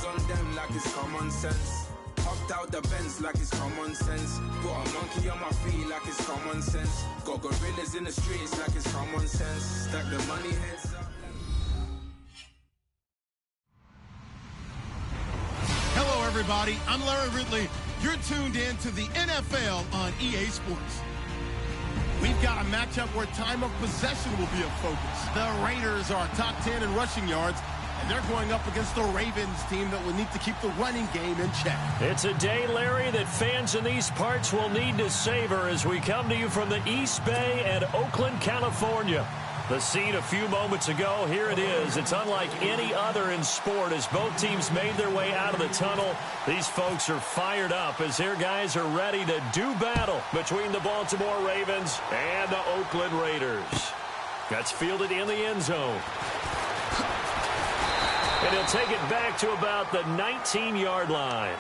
Balls on them like it's common sense. Hopped out the Benz like it's common sense. Got a monkey on my feet like it's common sense. Got gorillas in the streets like it's common sense. Stack the money heads up. Hello, everybody. I'm Larry Ridley. You're tuned in to the NFL on EA Sports. We've got a matchup where time of possession will be a focus. The Raiders are top 10 in rushing yards, and they're going up against the Ravens team that will need to keep the running game in check. It's a day, Larry, that fans in these parts will need to savor as we come to you from the East Bay and Oakland, California. The scene a few moments ago, here it is. It's unlike any other in sport as both teams made their way out of the tunnel. These folks are fired up as their guys are ready to do battle between the Baltimore Ravens and the Oakland Raiders. That's fielded in the end zone. And he'll take it back to about the 19-yard line.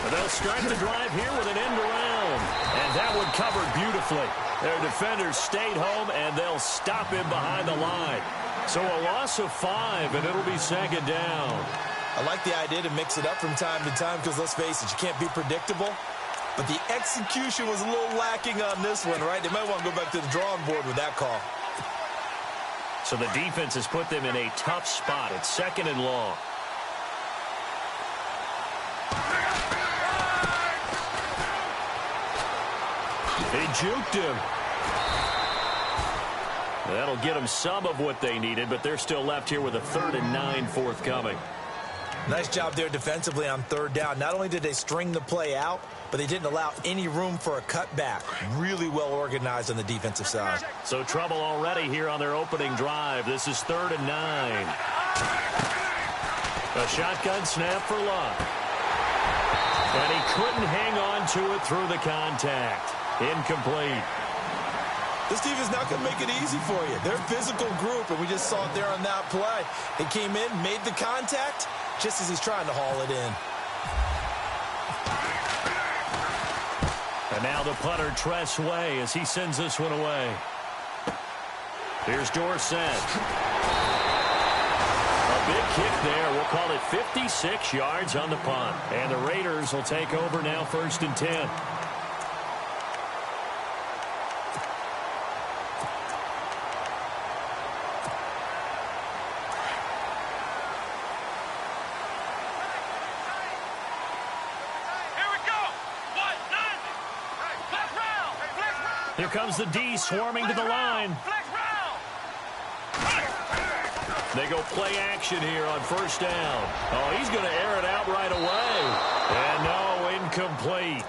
They'll start the drive here with an end around. And that one covered beautifully. Their defenders stayed home, and they'll stop him behind the line. So a loss of 5, and it'll be second down. I like the idea to mix it up from time to time because, let's face it, you can't be predictable. But the execution was a little lacking on this one, right? They might want to go back to the drawing board with that call. So the defense has put them in a tough spot. It's second and long. He juked him. That'll get them some of what they needed, but they're still left here with a 3rd and 9 forthcoming. Nice job there defensively on 3rd down. Not only did they string the play out, but they didn't allow any room for a cutback. Really well organized on the defensive side. So trouble already here on their opening drive. This is 3rd and 9. A shotgun snap for Luck. And he couldn't hang on to it through the contact. Incomplete. This team is not going to make it easy for you. They're a physical group, and we just saw it there on that play. They came in, made the contact, just as he's trying to haul it in. And now the punter, Tress Way, as he sends this one away. Here's Dorsett. A big kick there. We'll call it 56 yards on the punt. And the Raiders will take over now 1st and 10. Here comes the D swarming to the line. They go play action here on 1st down. Oh, he's going to air it out right away. And no, incomplete.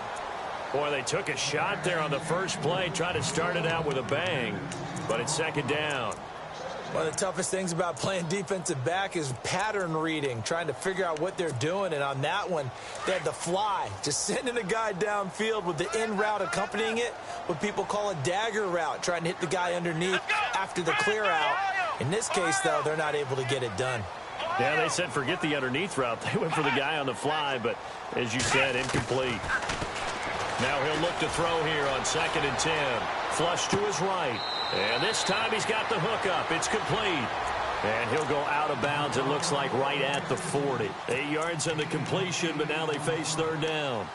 Boy, they took a shot there on the first play, tried to start it out with a bang, but it's 2nd down. One of the toughest things about playing defensive back is pattern reading, trying to figure out what they're doing. And on that one, they had the fly, just sending a guy downfield with the in route accompanying it, what people call a dagger route, trying to hit the guy underneath after the clear out. In this case, though, they're not able to get it done. Yeah, they said forget the underneath route. They went for the guy on the fly, but as you said, incomplete. Now he'll look to throw here on 2nd and 10. Flush to his right. And this time he's got the hook up. It's complete. And he'll go out of bounds, it looks like, right at the 40. 8 yards on the completion, but now they face 3rd down.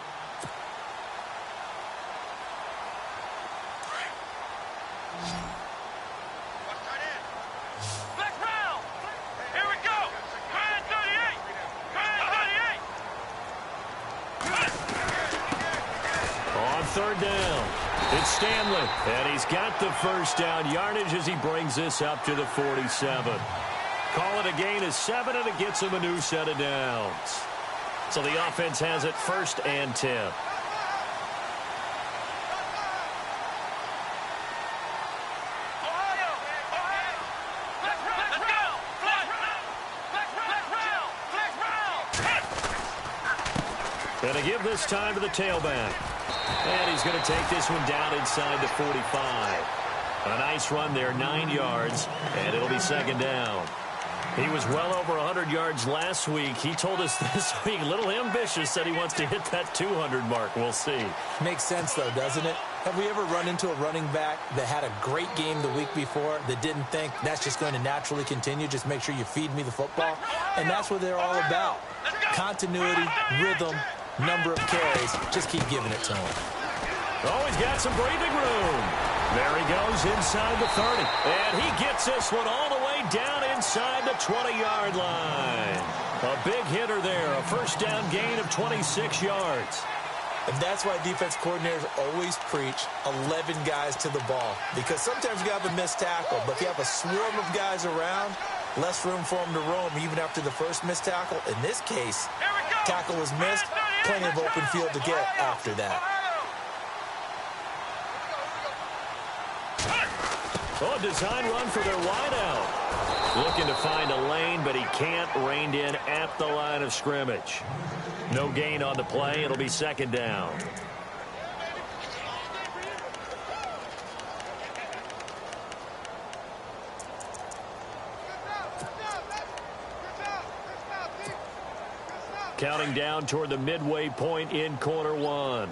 On 3rd down, it's Stanley, and he's got the 1st down yardage as he brings this up to the 47. Call it a gain of 7, and it gets him a new set of downs. So the offense has it 1st and 10. Going to give this time to the tailback. And he's going to take this one down inside the 45. A nice run there, 9 yards, and it'll be second down. He was well over 100 yards last week. He told us this week, a little ambitious, said he wants to hit that 200 mark. We'll see. Makes sense, though, doesn't it? Have we ever run into a running back that had a great game the week before that didn't think that's just going to naturally continue? Just make sure you feed me the football. And that's what they're all about. Continuity, rhythm, number of carries. Just keep giving it to him. Oh, he's got some breathing room. There he goes inside the 30. And he gets this one all the way down inside the 20-yard line. A big hitter there. A first down gain of 26 yards. And that's why defense coordinators always preach 11 guys to the ball. Because sometimes you have a missed tackle, but if you have a swarm of guys around, less room for them to roam even after the first missed tackle. In this case, tackle was missed, plenty of open field to get after that. Oh, design run for their wideout. Looking to find a lane, but he can't. Reined in at the line of scrimmage. No gain on the play. It'll be second down. Counting down toward the midway point in quarter one.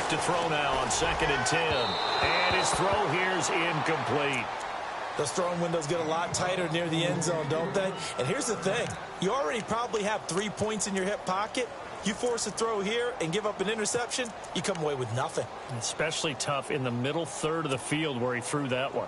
To throw now on 2nd and 10. And his throw here's incomplete. Those throwing windows get a lot tighter near the end zone, don't they? And here's the thing. You already probably have 3 points in your hip pocket. You force a throw here and give up an interception, you come away with nothing. Especially tough in the middle third of the field where he threw that one.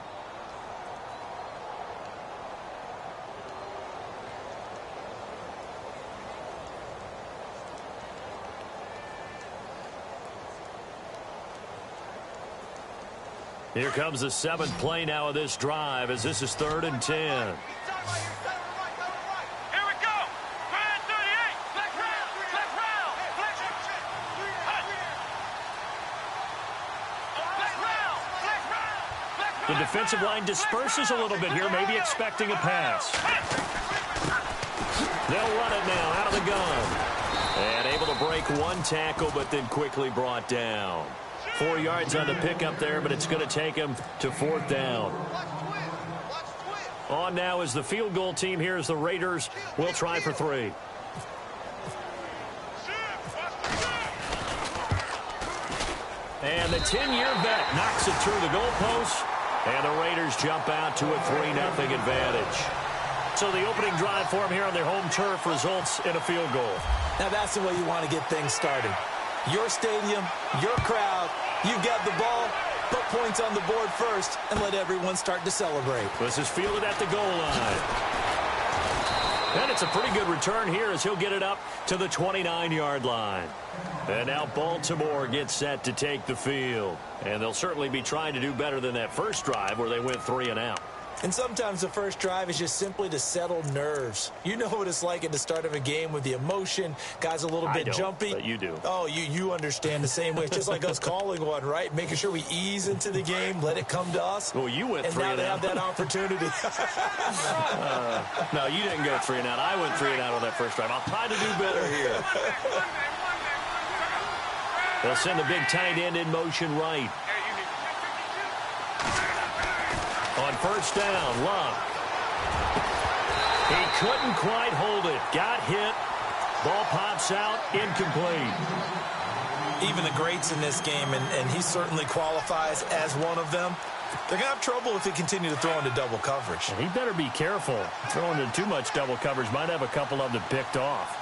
Here comes the 7th play now of this drive as this is 3rd and 10. Here we go. 38. Flex round. The defensive line disperses a little bit here, maybe expecting a pass. They'll run it now out of the gun. And able to break one tackle, but then quickly brought down. 4 yards on the pickup there, but it's going to take him to 4th down. On now is the field goal team here as the Raiders will try for 3. And the 10-year vet knocks it through the goalpost, and the Raiders jump out to a 3-0 advantage. So the opening drive for them here on their home turf results in a field goal. Now that's the way you want to get things started. Your stadium, your crowd, you've got the ball, put points on the board first, and let everyone start to celebrate. This is fielded at the goal line. And it's a pretty good return here as he'll get it up to the 29-yard line. And now Baltimore gets set to take the field. And they'll certainly be trying to do better than that first drive where they went 3 and out. And sometimes the first drive is just simply to settle nerves. You know what it's like at the start of a game with the emotion. Guys a little bit jumpy. But you do. Oh, you understand the same way. It's just like us calling one, right? Making sure we ease into the game, let it come to us. Well, you went 3 and out. And now they have that opportunity. No, you didn't go 3 and out. I went 3 and out on that first drive. I'll try to do better here. They'll send the big tight end in motion right. On first down, Luck. He couldn't quite hold it. Got hit. Ball pops out, incomplete. Even the greats in this game, and he certainly qualifies as one of them, they're going to have trouble if they continue to throw into double coverage. And he better be careful. Throwing into too much double coverage might have a couple of them picked off.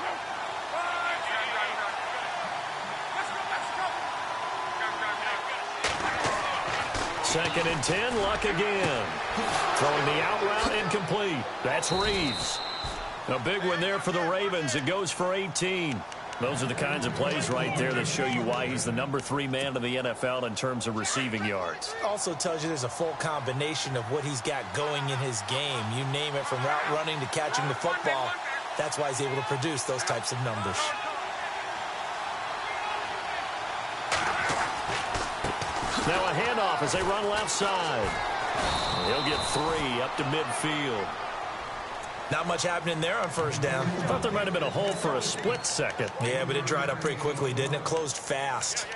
Second and 10, Luck again. Throwing the out route incomplete. That's Reeves. A big one there for the Ravens. It goes for 18. Those are the kinds of plays right there that show you why he's the number 3 man in the NFL in terms of receiving yards. Also tells you there's a full combination of what he's got going in his game. You name it, from route running to catching the football. That's why he's able to produce those types of numbers. Now a handoff as they run left side. He'll get 3 up to midfield. Not much happening there on first down. Thought there might have been a hole for a split second. Yeah, but it dried up pretty quickly, didn't it? Closed fast.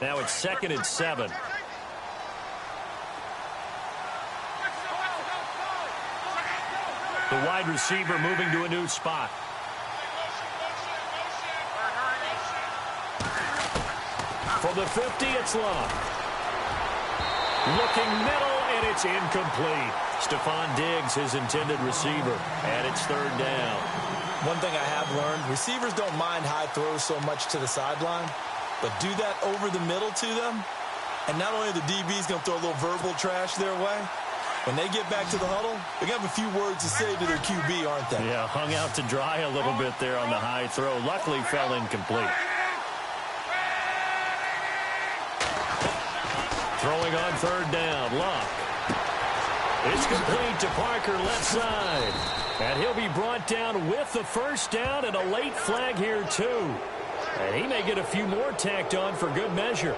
Now it's 2nd and 7. The wide receiver moving to a new spot. From the 50, it's Long. Looking middle, and it's incomplete. Stephon Diggs, his intended receiver, and it's 3rd down. One thing I have learned, receivers don't mind high throws so much to the sideline, but do that over the middle to them, and not only are the DBs going to throw a little verbal trash their way, when they get back to the huddle, they're going to have a few words to say to their QB, aren't they? Yeah, hung out to dry a little bit there on the high throw. Luckily, fell incomplete. Throwing on 3rd down, Luck. It's complete to Parker, left side. And he'll be brought down with the 1st down and a late flag here, too. And he may get a few more tacked on for good measure.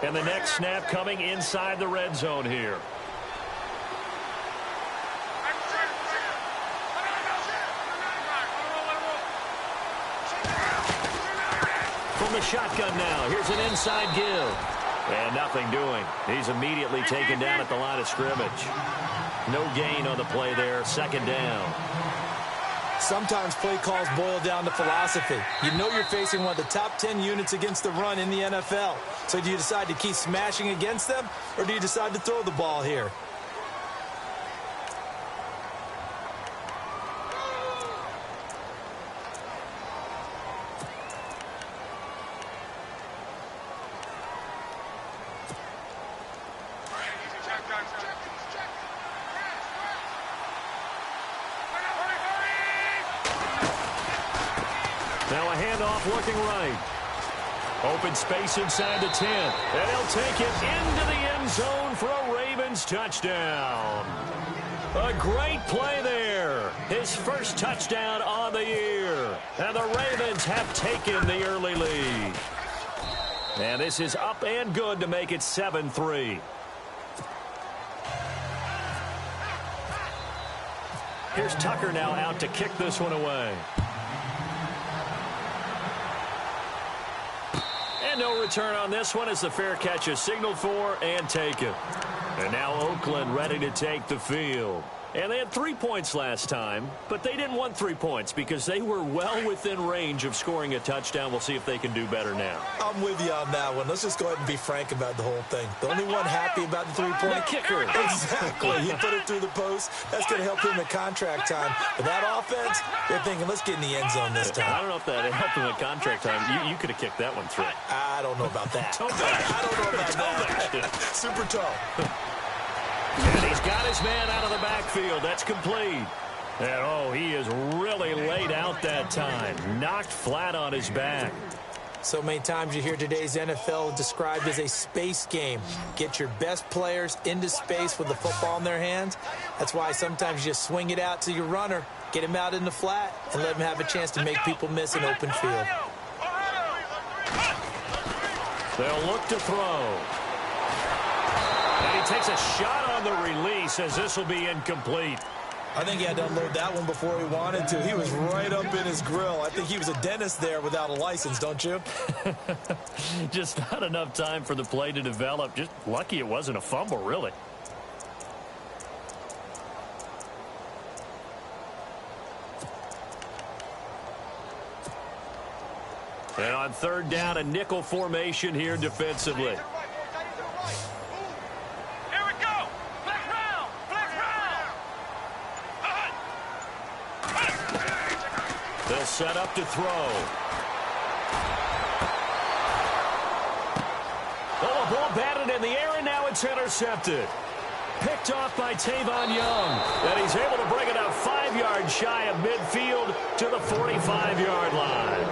And the next snap coming inside the red zone here. From the shotgun now, here's an inside give. And nothing doing. He's immediately taken down at the line of scrimmage. No gain on the play there, 2nd down. Sometimes play calls boil down to philosophy. You know you're facing one of the top 10 units against the run in the NFL. So do you decide to keep smashing against them, or do you decide to throw the ball here? Now a handoff looking right. Open space inside the 10. And he'll take it into the end zone for a Ravens touchdown. A great play there. His first touchdown on the year. And the Ravens have taken the early lead. And this is up and good to make it 7-3. Here's Tucker now out to kick this one away. And no return on this one as the fair catch is signaled for and taken. And now Oakland ready to take the field. And they had 3 points last time, but they didn't want 3 points because they were well within range of scoring a touchdown. We'll see if they can do better now. I'm with you on that one. Let's just go ahead and be frank about the whole thing. The only one happy about the 3-point. The kicker. Exactly. He put it through the post. That's going to help him in contract time. But that offense, they're thinking, let's get in the end zone this time. I don't know if that helped him in contract time. You could have kicked that one through. I don't know about that. I don't know about that. Super tall. And he's got his man out of the backfield. That's complete. And, oh, he is really laid out that time. Knocked flat on his back. So many times you hear today's NFL described as a space game. Get your best players into space with the football in their hands. That's why sometimes you just swing it out to your runner, get him out in the flat, and let him have a chance to make people miss an open field. They'll look to throw. And he takes a shot on the release as this will be incomplete. I think he had to unload that one before he wanted to. He was right up in his grill. I think he was a dentist there without a license, don't you? Just not enough time for the play to develop. Just lucky it wasn't a fumble, really. And on 3rd down, a nickel formation here defensively. They'll set up to throw. Oh, a ball batted in the air, and now it's intercepted. Picked off by Tavon Young. And he's able to bring it out 5 yards shy of midfield to the 45-yard line.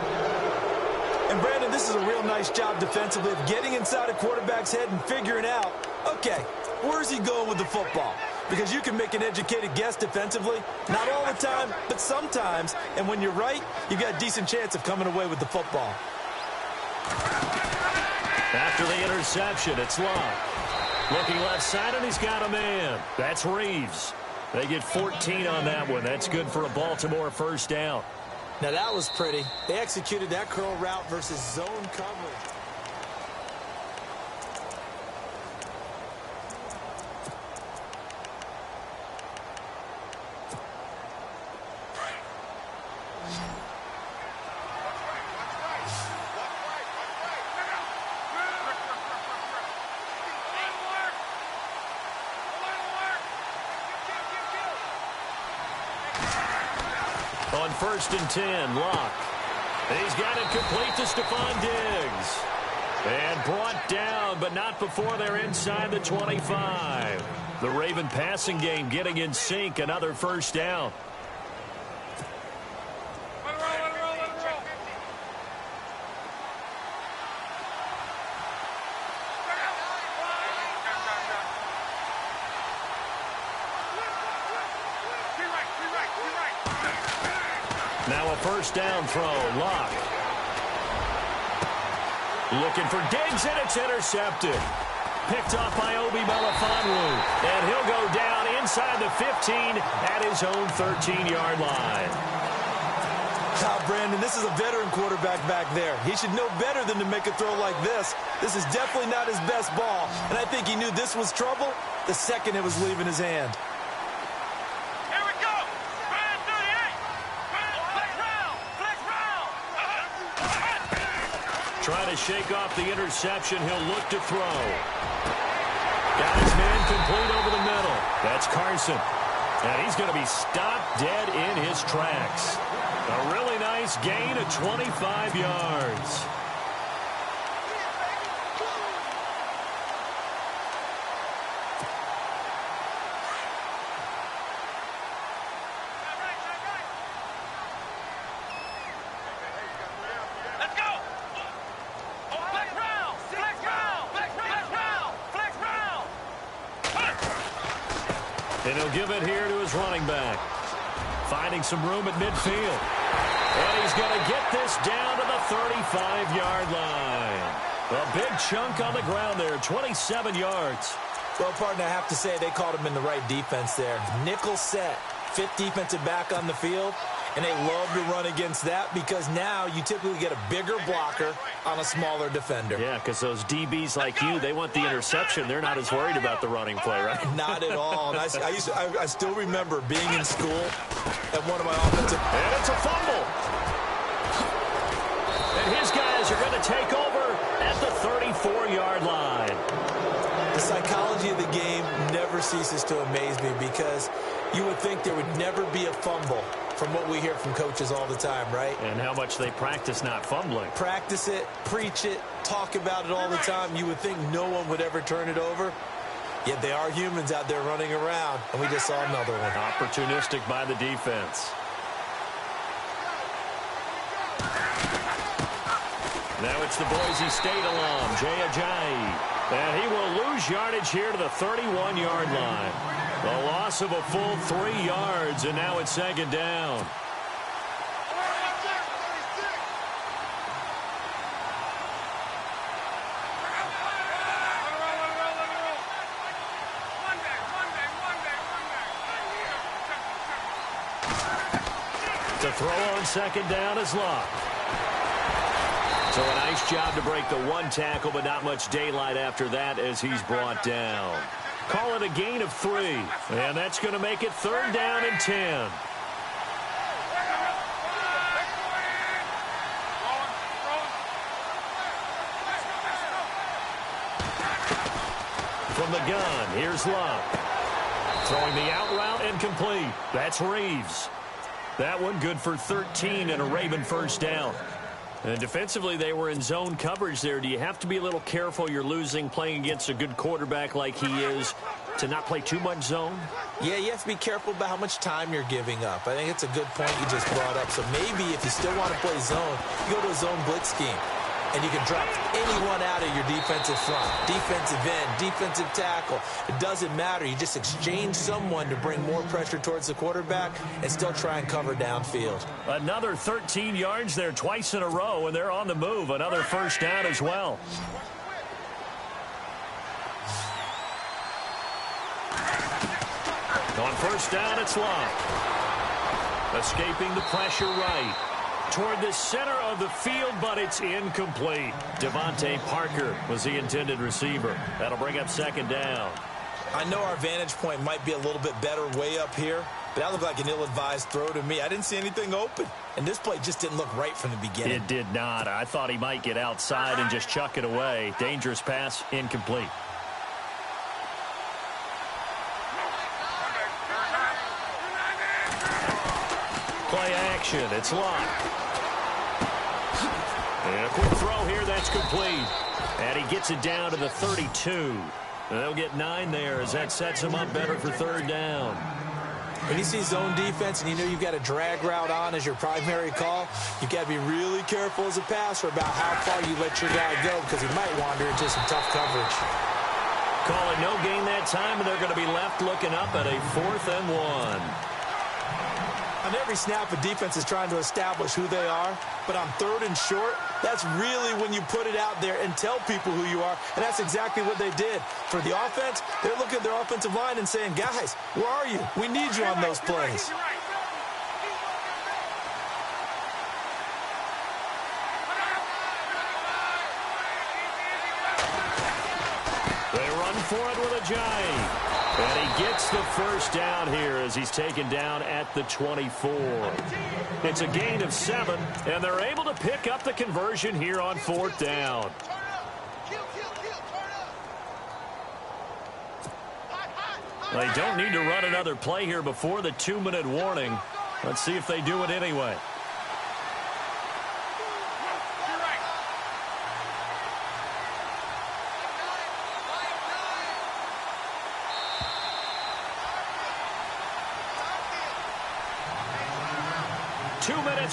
And, Brandon, this is a real nice job defensively of getting inside a quarterback's head and figuring out, okay, Where's he going with the football? Because you can make an educated guess defensively. Not all the time, but sometimes. And when you're right, you've got a decent chance of coming away with the football. After the interception, it's Locke. Looking left side, and he's got a man. That's Reeves. They get 14 on that one. That's good for a Baltimore first down. Now, that was pretty. They executed that curl route versus zone coverage. On 1st and 10, Locke. He's got it complete to Stephon Diggs. And brought down, but not before they're inside the 25. The Raven passing game getting in sync. Another first down. Now a first down throw, Locke. Looking for Diggs, and it's intercepted. Picked off by Obi Melifonwu. And he'll go down inside the 15 at his own 13-yard line. Brandon, this is a veteran quarterback back there. He should know better than to make a throw like this. This is definitely not his best ball. And I think he knew this was trouble the second it was leaving his hand. Trying to shake off the interception. He'll look to throw. Got his man complete over the middle. That's Carson. And he's going to be stopped dead in his tracks. A really nice gain of 25 yards. And he'll give it here to his running back. Finding some room at midfield. And he's going to get this down to the 35-yard line. A big chunk on the ground there, 27 yards. Well, partner, I have to say they called him in the right defense there. Nickel set, fifth defensive back on the field. And they love to run against that because now you typically get a bigger blocker on a smaller defender. Yeah, because those DBs like you, they want the interception. They're not as worried about the running play, right? Not at all. And I still remember being in school at one of my offensive... And it's a fumble. And his guys are going to take over at the 34-yard line. The psychology of the game never ceases to amaze me because you would think there would never be a fumble from what we hear from coaches all the time, right? And how much they practice not fumbling. Practice it, preach it, talk about it all the time. You would think no one would ever turn it over. Yet they are humans out there running around, and we just saw another one. Opportunistic by the defense. Now it's the Boise State alum, Jay Ajayi. And he will lose yardage here to the 31-yard line. The loss of a full 3 yards, and now it's second down. To throw on second down is Locke. So a nice job to break the one tackle, but not much daylight after that as he's brought down. Call it a gain of 3, and that's going to make it third down and 10. From the gun, here's Locke. Throwing the out route and complete. That's Reeves. That one good for 13 and a Raven first down. And defensively, they were in zone coverage there. Do you have to be a little careful you're losing playing against a good quarterback like he is to not play too much zone? Yeah, you have to be careful about how much time you're giving up. I think it's a good point you just brought up. So maybe if you still want to play zone, you go to a zone blitz scheme. and you can drop anyone out of your defensive front. Defensive end, defensive tackle. It doesn't matter. You just exchange someone to bring more pressure towards the quarterback and still try and cover downfield. Another 13 yards there twice in a row, and they're on the move. Another first down as well. On first down, it's Love. Escaping the pressure right. Toward the center of the field, but it's incomplete. Devontae Parker was the intended receiver. That'll bring up second down. I know our vantage point might be a little bit better way up here, but that looked like an ill-advised throw to me. I didn't see anything open, and this play just didn't look right from the beginning. It did not. I thought he might get outside and just chuck it away. Dangerous pass, incomplete. Play action. It's locked. And a quick throw here. That's complete. And he gets it down to the 32. They'll get 9 there as that sets him up better for third down. When you see zone defense and you know you've got a drag route on as your primary call, you've got to be really careful as a passer about how far you let your guy go because he might wander into some tough coverage. Call it no gain that time, and they're going to be left looking up at a 4th and 1. On every snap, a defense is trying to establish who they are, but on 3rd and short, that's really when you put it out there and tell people who you are, and that's exactly what they did. For the offense, they're looking at their offensive line and saying, guys, where are you? We need you on those plays. They run for it with a giant. And he gets the first down here as he's taken down at the 24. It's a gain of 7, and they're able to pick up the conversion here on 4th down. They don't need to run another play here before the 2-minute warning. Let's see if they do it anyway.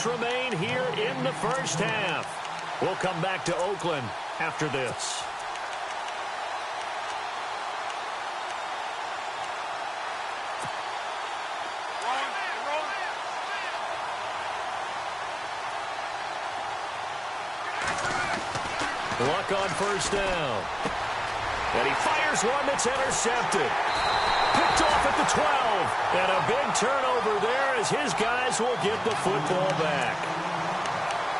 Remain here in the first half. We'll come back to Oakland after this. Luck on first down. And he fires one that's intercepted. Picked off at the 12. And a big turnover there as his guys will get the football back.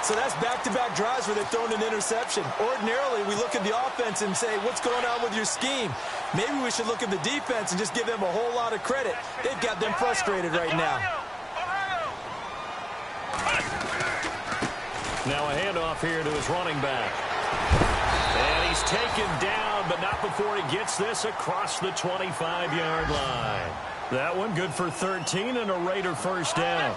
So that's back-to-back drives where they've thrown an interception. Ordinarily, we look at the offense and say, what's going on with your scheme? Maybe we should look at the defense and just give them a whole lot of credit. They've got them frustrated right now. Now a handoff here to his running back. And he's taken down, but not before he gets this across the 25-yard line. That one good for 13 and a Raider first down.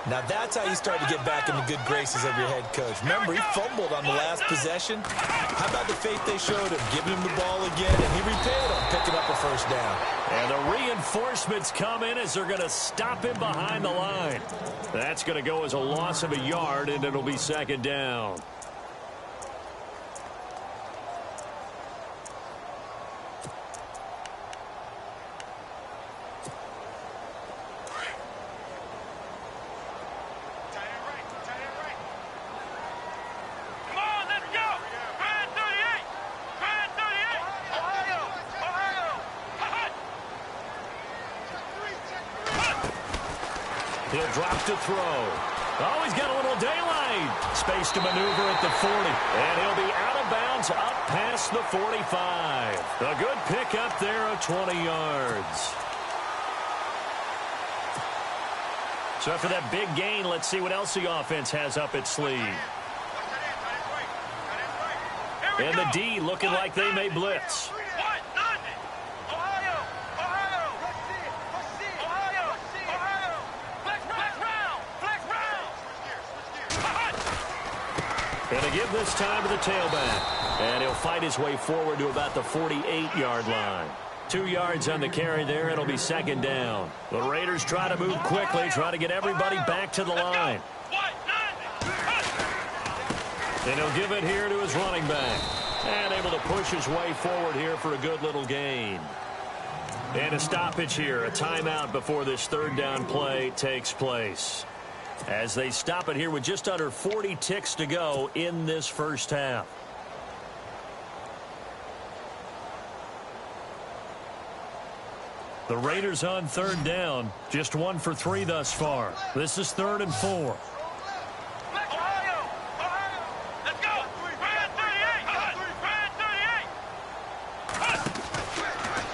Now that's how you start to get back in the good graces of your head coach. Remember, he fumbled on the last possession. How about the faith they showed him, giving him the ball again, and he repaid him, picking up a first down. And the reinforcements come in as they're going to stop him behind the line. That's going to go as a loss of a yard, and it'll be second down. He'll drop to throw. Oh, he's got a little daylight. Space to maneuver at the 40. And he'll be out of bounds up past the 45. A good pickup there of 20 yards. So after that big gain, let's see what else the offense has up its sleeve. And the D looking like they may blitz. Going to give this time to the tailback. And he'll fight his way forward to about the 48-yard line. 2 yards on the carry there. It'll be second down. The Raiders try to move quickly, try to get everybody back to the line. And he'll give it here to his running back. And able to push his way forward here for a good little gain. And a stoppage here, a timeout before this third down play takes place. As they stop it here with just under 40 ticks to go in this first half. The Raiders on third down, just 1 for 3 thus far. This is 3rd and 4.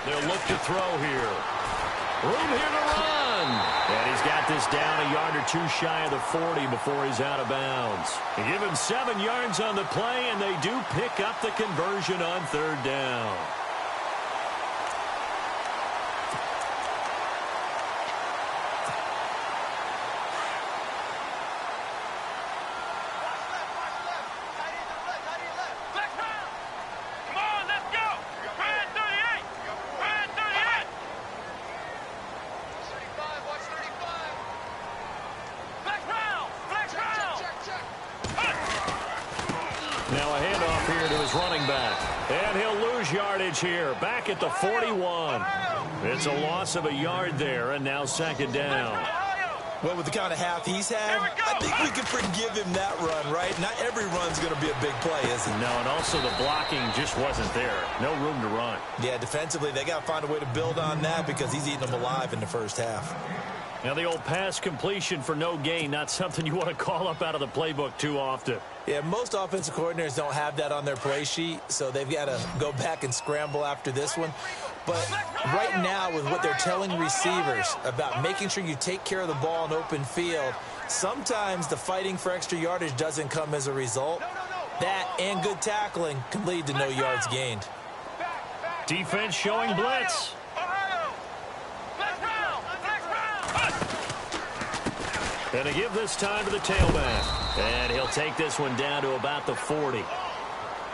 They'll look to throw here. Room here to run. And he's got this down a yard or 2 shy of the 40 before he's out of bounds. They give him 7 yards on the play, and they do pick up the conversion on third down. Here, back at the 41. It's a loss of a yard there, and now 2nd down. Well, with the kind of half he's had, I think we can forgive him that run, right? Not every run's going to be a big play, is it? No, and also the blocking just wasn't there. No room to run. Yeah, defensively, they got to find a way to build on that because he's eating them alive in the first half. Now, the old pass completion for no gain, not something you want to call up out of the playbook too often. Yeah, most offensive coordinators don't have that on their play sheet, so they've got to go back and scramble after this one. But right now, with what they're telling receivers about making sure you take care of the ball in open field, sometimes the fighting for extra yardage doesn't come as a result. That and good tackling can lead to no yards gained. Defense showing blitz. And they give this time to the tailback. And he'll take this one down to about the 40.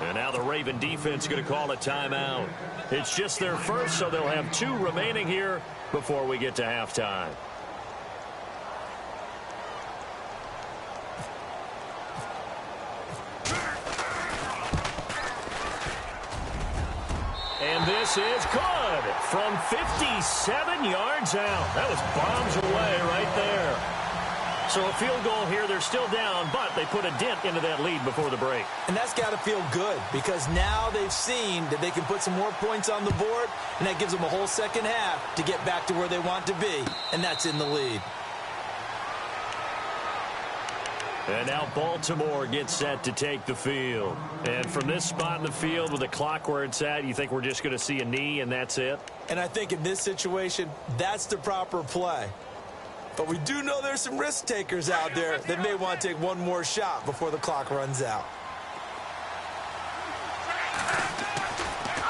And now the Raven defense going to call a timeout. It's just their first, so they'll have 2 remaining here before we get to halftime. And this is good from 57 yards out. That was bombs away right there. So a field goal here. They're still down, but they put a dent into that lead before the break. And that's got to feel good because now they've seen that they can put some more points on the board, and that gives them a whole second half to get back to where they want to be, and that's in the lead. And now Baltimore gets set to take the field. And from this spot in the field with the clock where it's at, you think we're just going to see a knee and that's it? And I think in this situation, that's the proper play. But we do know there's some risk takers out there that may want to take one more shot before the clock runs out.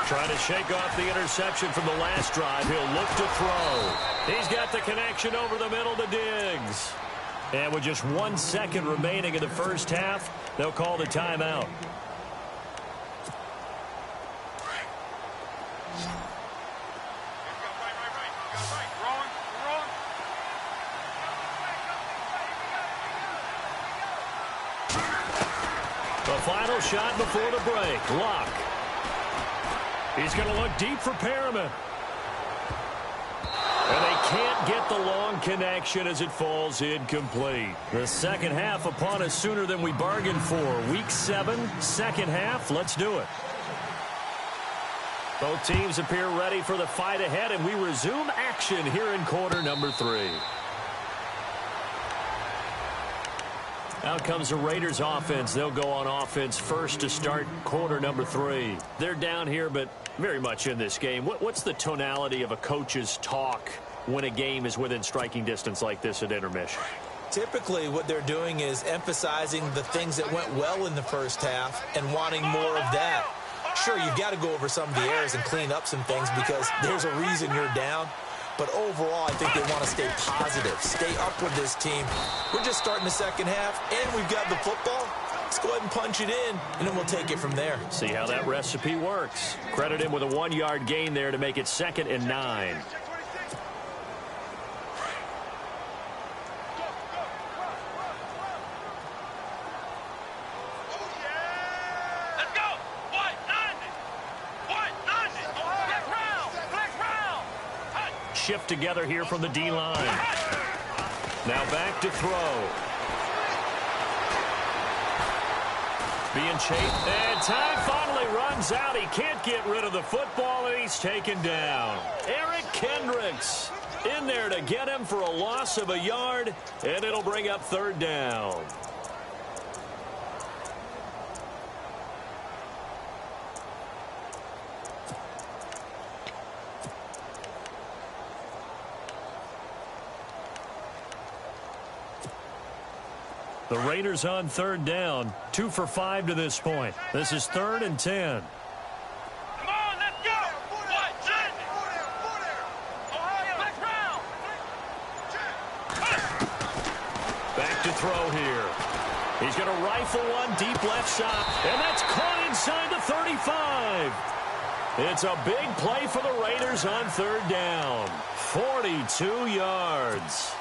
Trying to shake off the interception from the last drive. He'll look to throw. He's got the connection over the middle to Diggs. And with just 1 second remaining in the first half, they'll call the timeout. The final shot before the break. Luck. He's going to look deep for Perriman. And they can't get the long connection as it falls incomplete. The second half upon us sooner than we bargained for. Week 7, second half. Let's do it. Both teams appear ready for the fight ahead, and we resume action here in quarter number 3. Out comes the Raiders offense. They'll go on offense first to start quarter number 3. They're down here, but very much in this game. What's the tonality of a coach's talk when a game is within striking distance like this at intermission? Typically, what they're doing is emphasizing the things that went well in the first half and wanting more of that. Sure, you've got to go over some of the errors and clean up some things because there's a reason you're down. But overall, I think they want to stay positive, stay up with this team. We're just starting the second half, and we've got the football. Let's go ahead and punch it in, and then we'll take it from there. See how that recipe works. Credit him with a 1-yard gain there to make it 2nd and 9. shift together here from the D-line. Now back to throw. Being chased, and time finally runs out. He can't get rid of the football, and he's taken down. Eric Kendricks in there to get him for a loss of a yard, and it'll bring up third down. The Raiders on third down, 2 for 5 to this point. This is 3rd and 10. Come on, let's go. What? Ohio, let's round. Back to throw here. He's going to rifle one deep left side, and that's caught inside the 35. It's a big play for the Raiders on third down. 42 yards.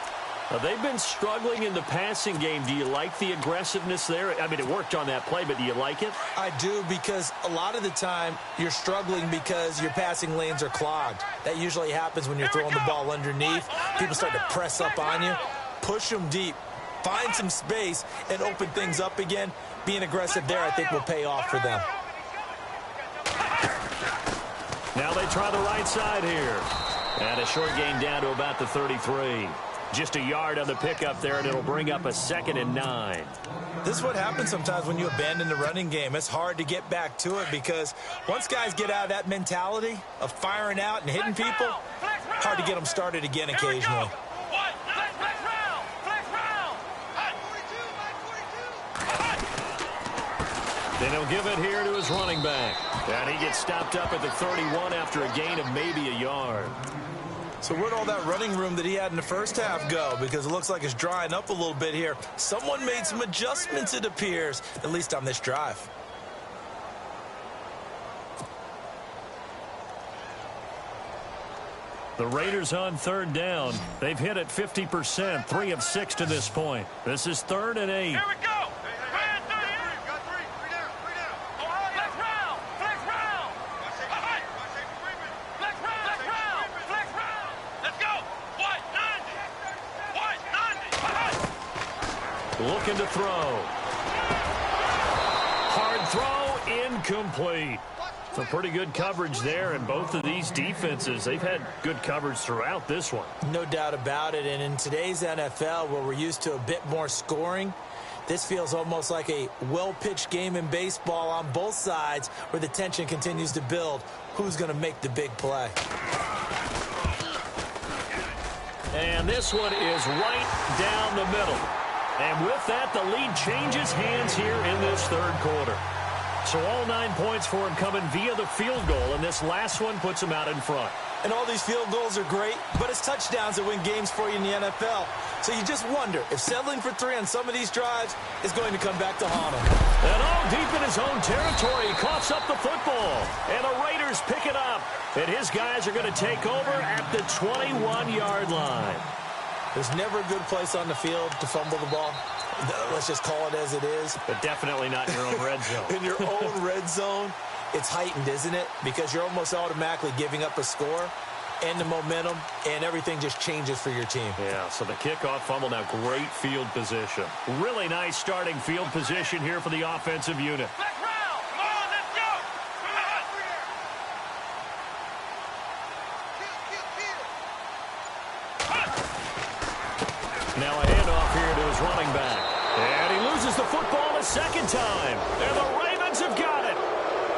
They've been struggling in the passing game. Do you like the aggressiveness there? I mean, it worked on that play, but do you like it? I do, because a lot of the time you're struggling because your passing lanes are clogged. That usually happens when you're throwing the ball underneath. People start to press up on you. Push them deep. Find some space and open things up again. Being aggressive there, I think, will pay off for them. Now they try the right side here. And a short gain down to about the 33. Just a yard on the pickup there, and it'll bring up a 2nd and 9. This is what happens sometimes when you abandon the running game. It's hard to get back to it because once guys get out of that mentality of firing out and hitting people, hard to get them started again occasionally. Then he'll give it here to his running back. And he gets stopped up at the 31 after a gain of maybe a yard. So where'd all that running room that he had in the first half go? Because it looks like it's drying up a little bit here. Someone made some adjustments, it appears, at least on this drive. The Raiders on third down. They've hit it 50%, 3 of 6 to this point. This is 3rd and 8. Here we go. Man 38. Got three down. Ohio, let's round. Flex round. Flex round. Let's go. White 90. Looking to throw. Hard throw, incomplete. Some pretty good coverage there, and both of these defenses, they've had good coverage throughout this one. No doubt about it, and in today's NFL, where we're used to a bit more scoring, this feels almost like a well-pitched game in baseball on both sides, where the tension continues to build. Who's going to make the big play? And this one is right down the middle. And with that, the lead changes hands here in this third quarter. So all 9 points for him coming via the field goal, and this last one puts him out in front. And all these field goals are great, but it's touchdowns that win games for you in the NFL. So you just wonder if settling for 3 on some of these drives is going to come back to haunt him. And all deep in his own territory, he coughs up the football. And the Raiders pick it up. And his guys are going to take over at the 21-yard line. There's never a good place on the field to fumble the ball. Let's just call it as it is. But definitely not in your own red zone. In your own red zone, it's heightened, isn't it? Because you're almost automatically giving up a score and the momentum, and everything just changes for your team. Yeah, so the kickoff fumble, now great field position. Really nice starting field position here for the offensive unit. Let's round. Come on, let's go. Now a handoff here to his running back. And he loses the football a second time. And the Ravens have got it.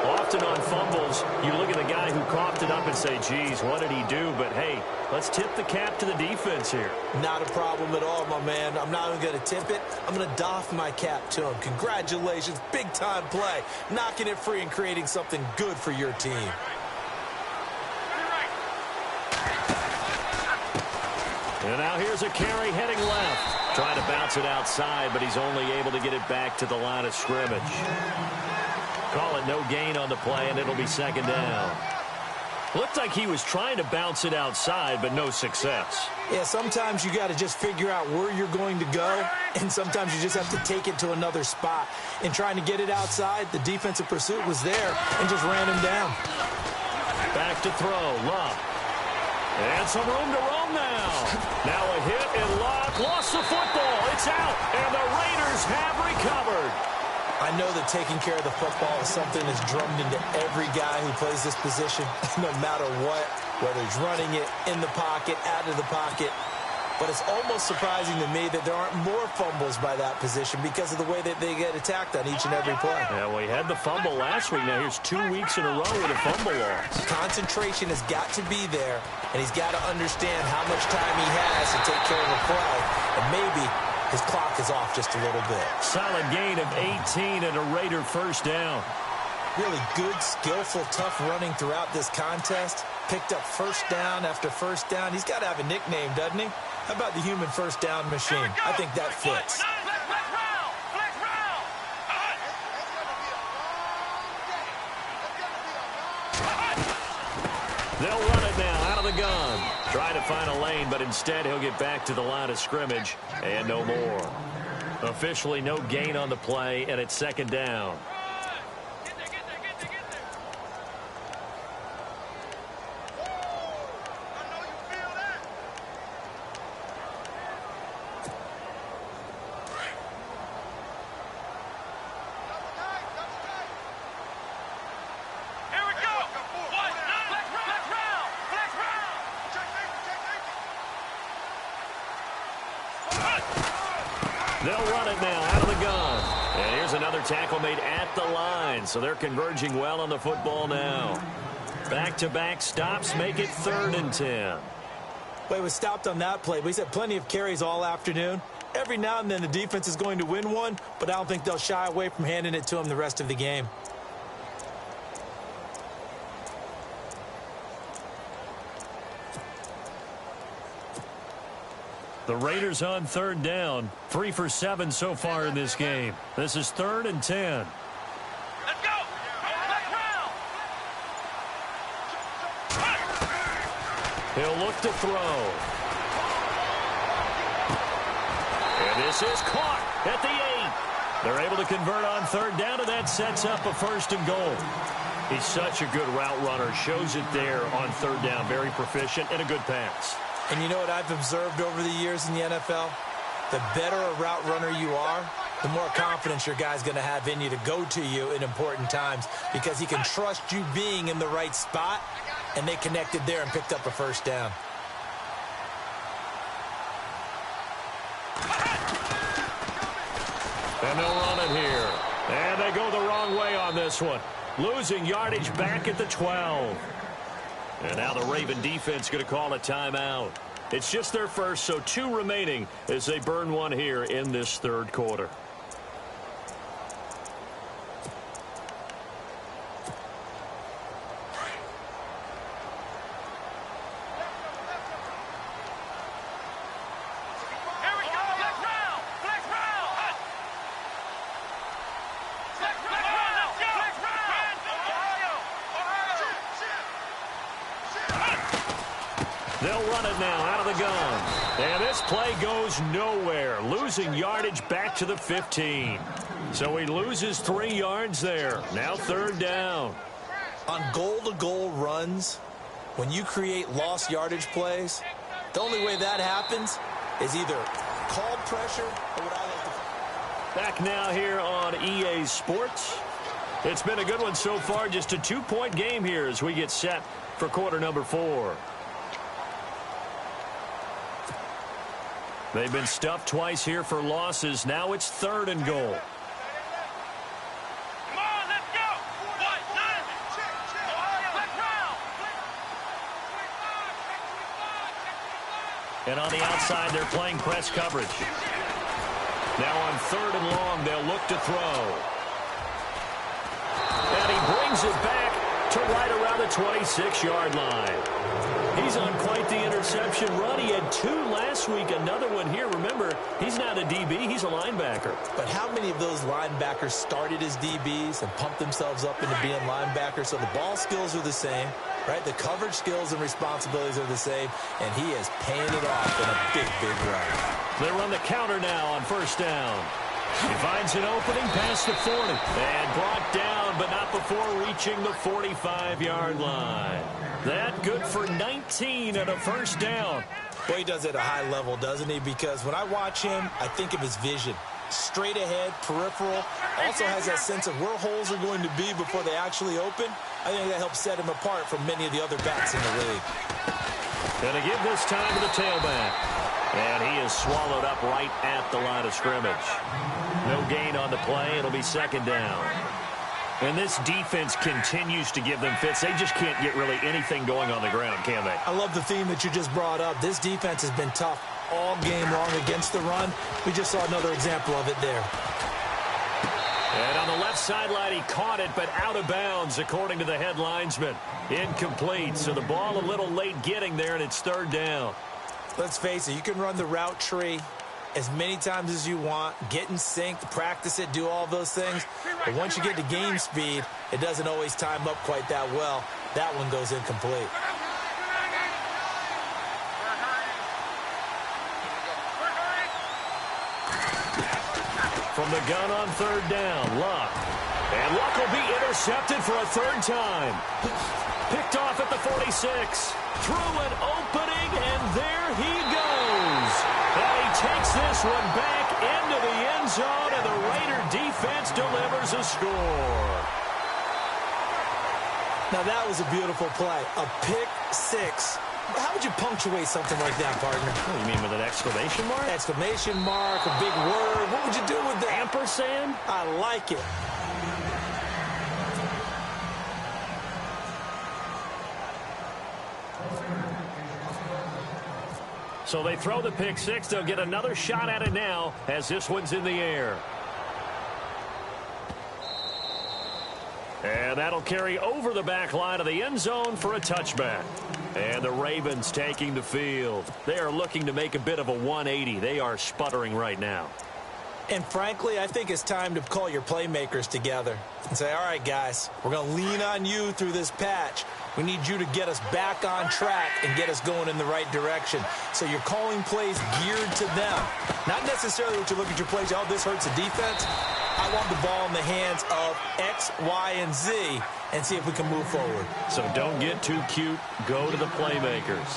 Often on fumbles, you look at the guy who coughed it up and say, geez, what did he do? But, hey, let's tip the cap to the defense here. Not a problem at all, my man. I'm not even going to tip it. I'm going to doff my cap to him. Congratulations. Big-time play. Knocking it free and creating something good for your team. And now here's a carry heading left. Trying to bounce it outside, but he's only able to get it back to the line of scrimmage. Call it no gain on the play, and it'll be second down. Looked like he was trying to bounce it outside, but no success. Yeah, sometimes you got to just figure out where you're going to go, and sometimes you just have to take it to another spot. In trying to get it outside, the defensive pursuit was there and just ran him down. Back to throw, Love. And some room to roam now. Now a hit and lock. Lost the football. It's out. And the Raiders have recovered. I know that taking care of the football is something that's drummed into every guy who plays this position, no matter what, whether he's running it, in the pocket, out of the pocket. But it's almost surprising to me that there aren't more fumbles by that position because of the way that they get attacked on each and every play. Yeah, well, he had the fumble last week. Now here's 2 weeks in a row with a fumble loss. Concentration has got to be there, and he's got to understand how much time he has to take care of the play, and maybe his clock is off just a little bit. Solid gain of 18 and a Raider first down. Really good, skillful, tough running throughout this contest. Picked up first down after first down. He's got to have a nickname, doesn't he? How about the human first down machine? I think that fits. They'll run it now out of the gun. Trying to find a lane, but instead he'll get back to the line of scrimmage and no more. Officially no gain on the play, and it's second down. They'll run it now out of the gun. And here's another tackle made at the line. So they're converging well on the football now. Back-to-back stops make it 3rd and 10. Well, he was stopped on that play, but he's had plenty of carries all afternoon. Every now and then the defense is going to win one, but I don't think they'll shy away from handing it to him the rest of the game. The Raiders on 3rd down. 3 for 7 so far in this game. This is 3rd and 10. Let's go! Let's round! He'll look to throw. And this is caught at the 8. They're able to convert on 3rd down, and that sets up a 1st and goal. He's such a good route runner. Shows it there on 3rd down. Very proficient and a good pass. And you know what I've observed over the years in the NFL? The better a route runner you are, the more confidence your guy's going to have in you to go to you in important times because he can trust you being in the right spot, and they connected there and picked up a 1st down. And they'll run it here. And they go the wrong way on this one. Losing yardage back at the 12. And now the Raven defense going to call a timeout. It's just their first, so 2 remaining as they burn one here in this 3rd quarter. They'll run it now out of the gun. And this play goes nowhere. Losing yardage back to the 15. So he loses 3 yards there. Now 3rd down. On goal-to-goal runs, when you create lost yardage plays, the only way that happens is either called pressure or what I like to... Back now here on EA Sports. It's been a good one so far. Just a 2-point game here as we get set for quarter number 4. They've been stuffed twice here for losses. Now it's 3rd and goal. Come on, let's go! Let's round! And on the outside, they're playing press coverage. Now on 3rd and long, they'll look to throw. And he brings it back to right around the 26-yard line. He's on quite the interception run. He had 2 last week, another one here. Remember, he's not a DB, he's a linebacker. But how many of those linebackers started as DBs and pumped themselves up into being linebackers? So the ball skills are the same, right? The coverage skills and responsibilities are the same, and he is paying it off in a big, big run. They run the counter now on 1st down. He finds an opening past the 40. And brought down, but not before reaching the 45-yard line. That good for 19 and a first down. Well, he does it at a high level, doesn't he? Because when I watch him, I think of his vision. Straight ahead, peripheral. Also has that sense of where holes are going to be before they actually open. I think that helps set him apart from many of the other backs in the league. Going to give this time to the tailback. And he is swallowed up right at the line of scrimmage. No gain on the play. It'll be second down. And this defense continues to give them fits. They just can't get really anything going on the ground, can they? I love the theme that you just brought up. This defense has been tough all game long against the run. We just saw another example of it there. And on the left sideline, he caught it, but out of bounds, according to the head linesman. Incomplete, so the ball a little late getting there, and it's third down. Let's face it, you can run the route tree as many times as you want, get in sync, practice it, do all those things. But once you get to game speed, it doesn't always time up quite that well. That one goes incomplete. From the gun on third down, Luck. And Luck will be intercepted for a third time. Picked off at the 46. Through an opening, and there he goes. And he takes this one back into the end zone, and the Raider defense delivers a score. Now, that was a beautiful play. A pick six. How would you punctuate something like that, partner? What, you mean with an exclamation mark? Exclamation mark, a big word. What would you do with that? Ampersand? I like it. So they throw the pick six. They'll get another shot at it now as this one's in the air. And that'll carry over the back line of the end zone for a touchback. And the Ravens taking the field. They are looking to make a bit of a 180. They are sputtering right now. And frankly, I think it's time to call your playmakers together and say, all right, guys, we're going to lean on you through this patch. We need you to get us back on track and get us going in the right direction. So you're calling plays geared to them. Not necessarily what you look at your plays, oh, this hurts the defense. I want the ball in the hands of X, Y, and Z and see if we can move forward. So don't get too cute. Go to the playmakers.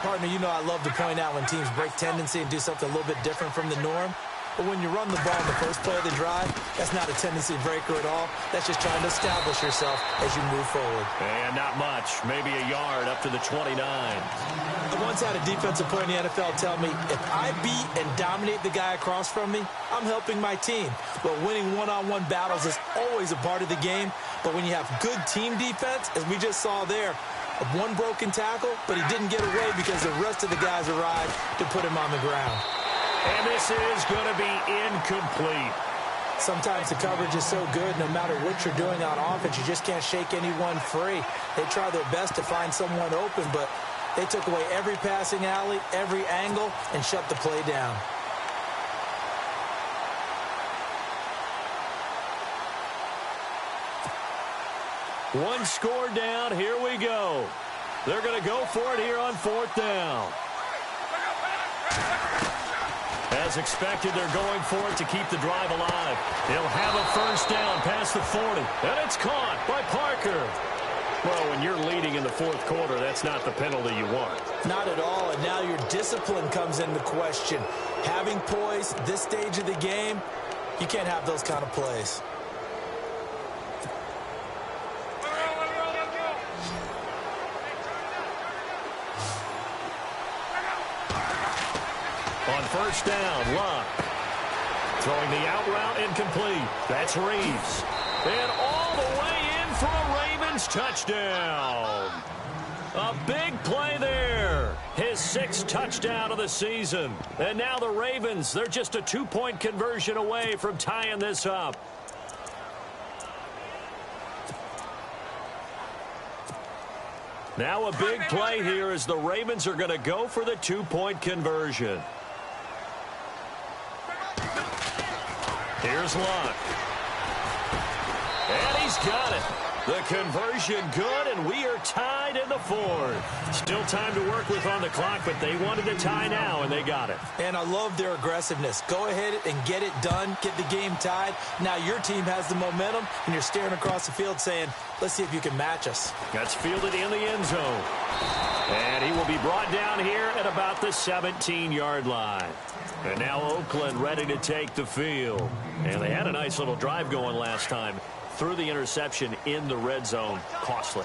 Partner, you know I love to point out when teams break tendency and do something a little bit different from the norm. But when you run the ball in the first play of the drive, that's not a tendency breaker at all. That's just trying to establish yourself as you move forward. And not much. Maybe a yard up to the 29. I once had a defensive player in the NFL tell me, if I beat and dominate the guy across from me, I'm helping my team. Well, winning one-on-one battles is always a part of the game. But when you have good team defense, as we just saw there, one broken tackle, but he didn't get away because the rest of the guys arrived to put him on the ground. And this is going to be incomplete. Sometimes the coverage is so good, no matter what you're doing on offense, you just can't shake anyone free. They try their best to find someone open, but they took away every passing alley, every angle, and shut the play down. One score down. Here we go. They're going to go for it here on fourth down. As expected, they're going for it to keep the drive alive. He'll have a first down past the 40. And it's caught by Parker. Well, when you're leading in the fourth quarter, that's not the penalty you want. Not at all, and now your discipline comes into question. Having poise this stage of the game, you can't have those kind of plays. On first down, Luck. Throwing the out route incomplete. That's Reeves. And all the way in for a Ravens touchdown. A big play there. His sixth touchdown of the season. And now the Ravens, they're just a two-point conversion away from tying this up. Now a big play here as the Ravens are going to go for the two-point conversion. Here's Luck. And he's got it. The conversion good, and we are tied in the fourth. Still time to work with on the clock, but they wanted to tie now, and they got it. And I love their aggressiveness. Go ahead and get it done, get the game tied. Now your team has the momentum, and you're staring across the field saying, let's see if you can match us. That's fielded in the end zone. And he will be brought down here at about the 17-yard line. And now Oakland ready to take the field. And they had a nice little drive going last time. Threw the interception in the red zone. Costly.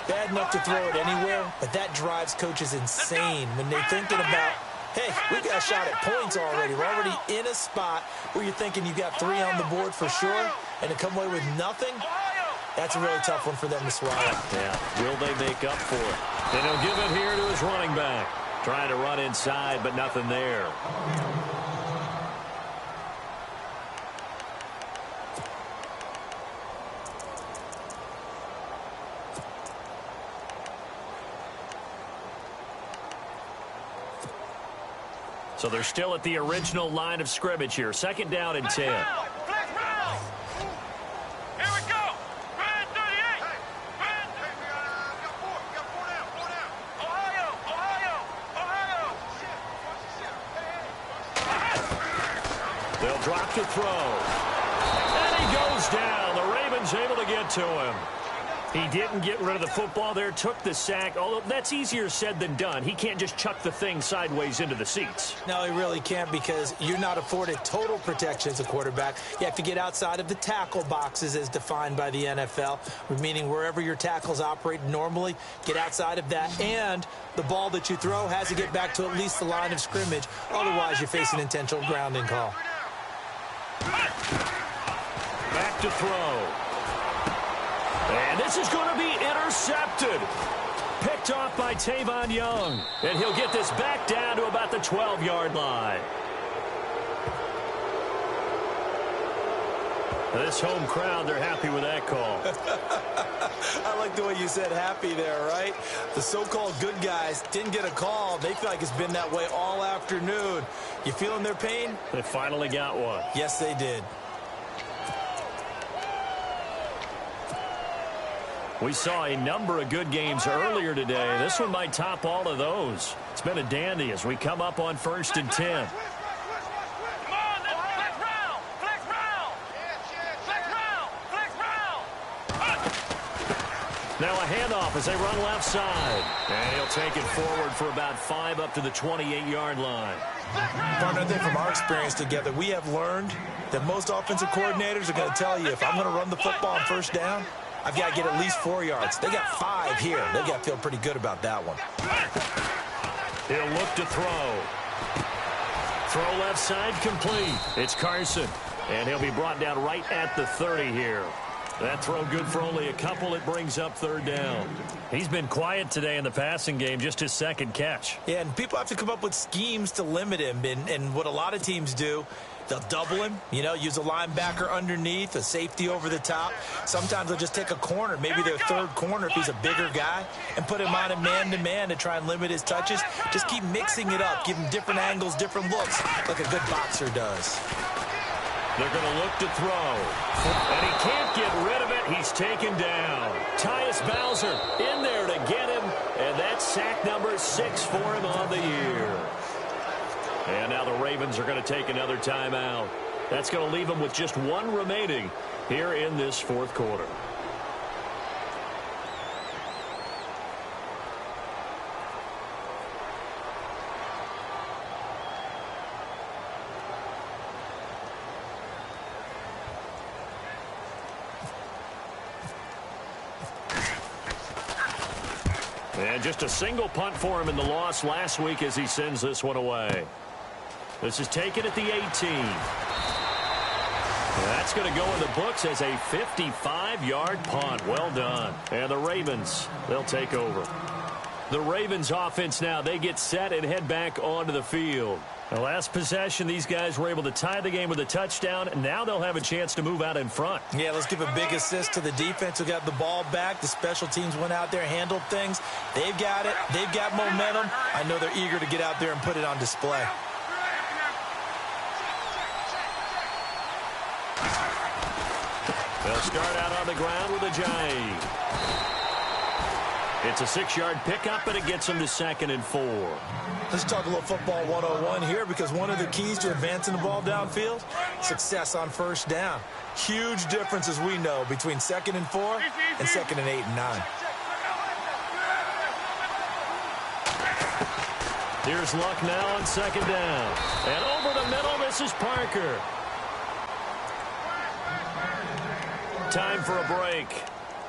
Bad enough to throw it anywhere, but that drives coaches insane when they're thinking about, hey, we've got a shot at points already. We're already in a spot where you're thinking you got 3 on the board for sure, and to come away with nothing, that's a really tough one for them to swallow. Yeah, will they make up for it? And he'll give it here to his running back. Trying to run inside, but nothing there. So they're still at the original line of scrimmage here. 2nd down and 10. They'll drop to throw. And he goes down. The Ravens able to get to him. He didn't get rid of the football there, took the sack. Although that's easier said than done. He can't just chuck the thing sideways into the seats. No, he really can't, because you're not afforded total protection as a quarterback. You have to get outside of the tackle boxes as defined by the NFL, meaning wherever your tackles operate normally, get outside of that. And the ball that you throw has to get back to at least the line of scrimmage. Otherwise, you're facing intentional grounding call. Back to throw. And this is going to be intercepted. Picked off by Tavon Young. And he'll get this back down to about the 12-yard line. This home crowd, they're happy with that call. I like the way you said happy there, right? The so-called good guys didn't get a call. They feel like it's been that way all afternoon. You feeling their pain? They finally got one. Yes, they did. We saw a number of good games earlier today. This one might top all of those. It's been a dandy as we come up on 1st and 10. Now a handoff as they run left side. And he'll take it forward for about 5 up to the 28-yard line. Partner, I think from our experience together, we have learned that most offensive coordinators are going to tell you, if I'm going to run the football on 1st down, I've got to get at least 4 yards. They got 5 here. They got to feel pretty good about that one. He'll look to throw. Throw left side complete. It's Carson. And he'll be brought down right at the 30 here. That throw good for only a couple. It brings up 3rd down. He's been quiet today in the passing game, just his 2nd catch. Yeah, and people have to come up with schemes to limit him. And what a lot of teams do, they'll double him, use a linebacker underneath, a safety over the top. Sometimes they'll just take a corner, maybe their 3rd corner if he's a bigger guy, and put him on a man-to-man to try and limit his touches. Just keep mixing it up, give him different angles, different looks, like a good boxer does. They're going to look to throw. And he can't get rid of it. He's taken down. Tyus Bowser in there to get him. And that's sack number 6 for him on the year. And now the Ravens are going to take another timeout. That's going to leave them with just 1 remaining here in this 4th quarter. And just a single punt for him in the loss last week as he sends this one away. This is taken at the 18. That's going to go in the books as a 55-yard punt. Well done. And the Ravens, they'll take over. The Ravens offense now, they get set and head back onto the field. The last possession, these guys were able to tie the game with a touchdown. Now they'll have a chance to move out in front. Yeah, let's give a big assist to the defense who got the ball back. The special teams went out there, handled things. They've got it. They've got momentum. I know they're eager to get out there and put it on display. They'll start out on the ground with a Jai. It's a 6-yard pickup, and it gets them to 2nd and 4. Let's talk a little football 101 here, because one of the keys to advancing the ball downfield, success on first down. Huge difference, as we know, between 2nd and 4 and 2nd and 8 and 9. Here's Luck now on 2nd down. And over the middle, this is Parker. Time for a break.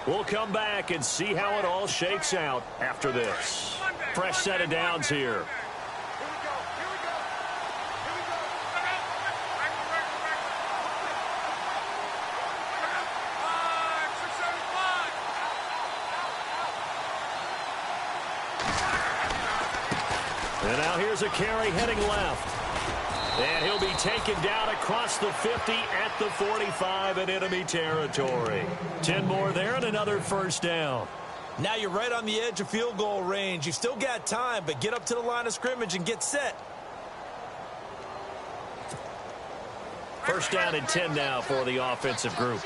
We'll come back and see how it all shakes out after this. Fresh set of downs here. And now here's a carry heading left. And he'll be taken down across the 50 at the 45 in enemy territory. 10 more there and another first down. Now you're right on the edge of field goal range. You've still got time, but get up to the line of scrimmage and get set. First down and 10 now for the offensive group.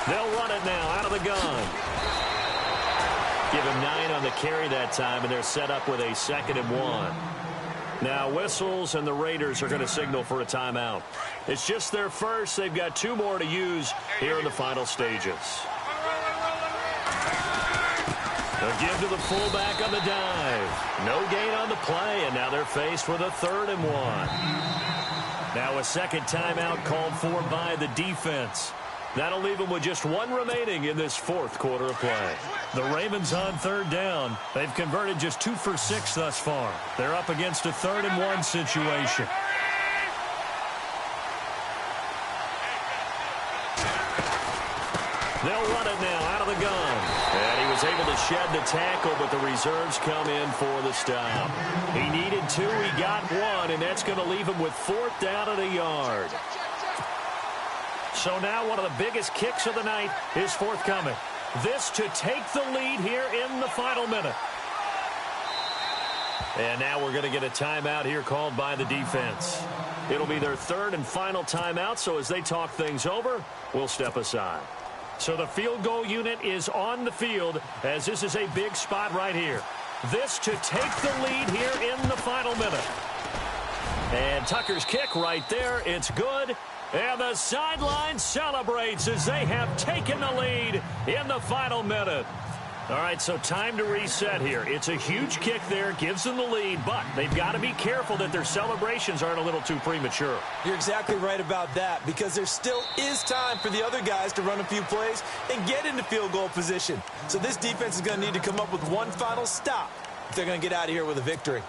They'll run it now out of the gun. Give him 9 on the carry that time, and they're set up with a 2nd and 1. Now whistles, and the Raiders are going to signal for a timeout. It's just their first. They've got 2 more to use here in the final stages. They'll give to the fullback on the dive. No gain on the play, and now they're faced with a 3rd and 1. Now a second timeout called for by the defense. That'll leave them with just 1 remaining in this 4th quarter of play. The Ravens on 3rd down. They've converted just 2 for 6 thus far. They're up against a 3rd and 1 situation. They'll run it now out of the gun. And he was able to shed the tackle, but the reserves come in for the stop. He needed 2, he got 1, and that's going to leave him with 4th down at a yard. So now one of the biggest kicks of the night is forthcoming. This to take the lead here in the final minute. And now we're going to get a timeout here called by the defense. It'll be their 3rd and final timeout, so as they talk things over, we'll step aside. So the field goal unit is on the field, as this is a big spot right here. This to take the lead here in the final minute. And Tucker's kick right there. It's good. And the sideline celebrates as they have taken the lead in the final minute. All right, so time to reset here. It's a huge kick there, gives them the lead, but they've got to be careful that their celebrations aren't a little too premature. You're exactly right about that, because there still is time for the other guys to run a few plays and get into field goal position. So this defense is going to need to come up with one final stop if they're going to get out of here with a victory.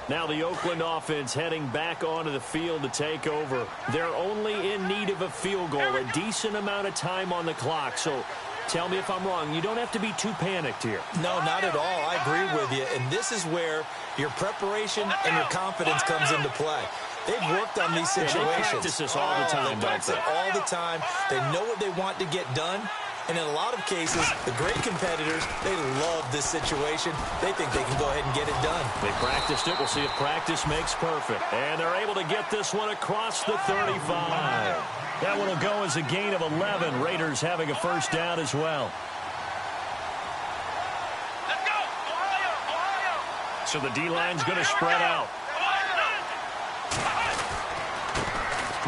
Now the Oakland offense heading back onto the field to take over. They're only in need of a field goal, a decent amount of time on the clock. So tell me if I'm wrong. You don't have to be too panicked here. No, not at all. I agree with you. And this is where your preparation and your confidence comes into play. They've worked on these situations. They practice this all the time, they practice it all the time. They know what they want to get done. And in a lot of cases, the great competitors, they love this situation. They think they can go ahead and get it done. They practiced it. We'll see if practice makes perfect. And they're able to get this one across the 35. That one will go as a gain of 11. Raiders having a first down as well. Let's go! Ohio! So the D-line's going to spread out.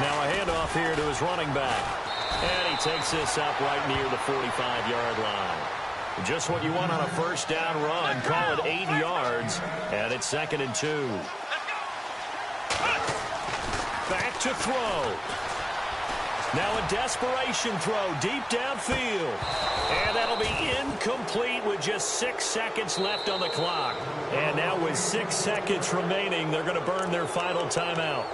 Now a handoff here to his running back. And he takes this up right near the 45-yard line. Just what you want on a first down run. Call it 8 yards. And it's 2nd and 2. Back to throw. Now a desperation throw deep downfield. And that'll be incomplete with just 6 seconds left on the clock. And now with 6 seconds remaining, they're going to burn their final timeout.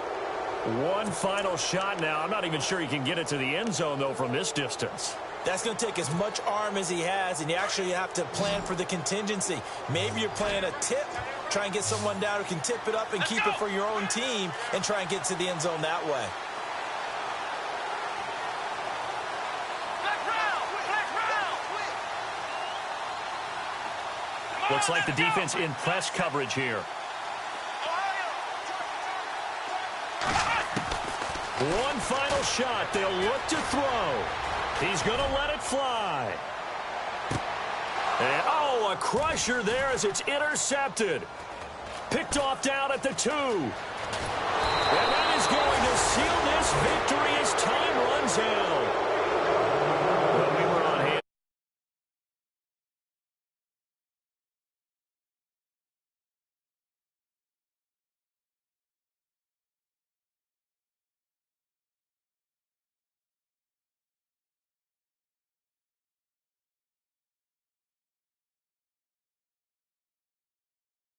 One final shot now. I'm not even sure he can get it to the end zone, though, from this distance. That's going to take as much arm as he has, and you actually have to plan for the contingency. Maybe you're playing a tip, try and get someone down who can tip it up and keep it for your own team and try and get to the end zone that way. Looks like the defense in press coverage here. One final shot. They'll look to throw. He's going to let it fly. And, oh, a crusher there as it's intercepted. Picked off down at the 2. And that is going to seal this victory as time